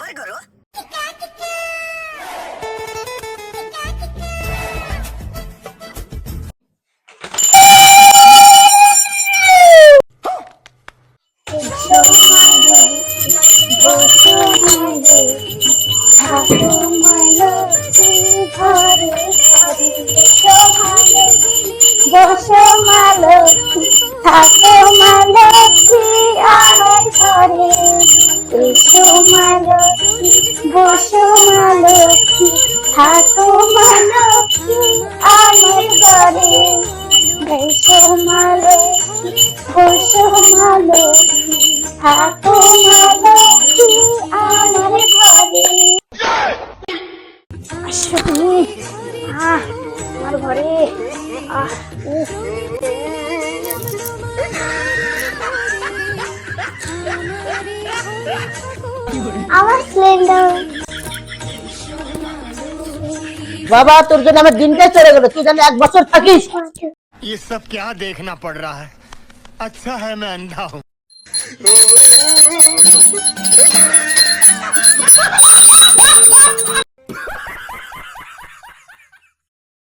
सबर करो। বসো মালতী থাকো মালতী আমার ঘরে এসো মালতী বসো মালতী থাকো মালতী আমার ঘরে এসো মালতী বসো মালতী থাকো মালতী আমার ঘরে। আসো তুমি আমার ঘরে। আমার সিলিন্ডার বাবা তোর জন্য আমার দিনটাই চলে গেল, তুই জানি 1 বছর থাকিস। ये सब क्या देखना पड़ रहा है? अच्छा है मैं अंधा हूँ।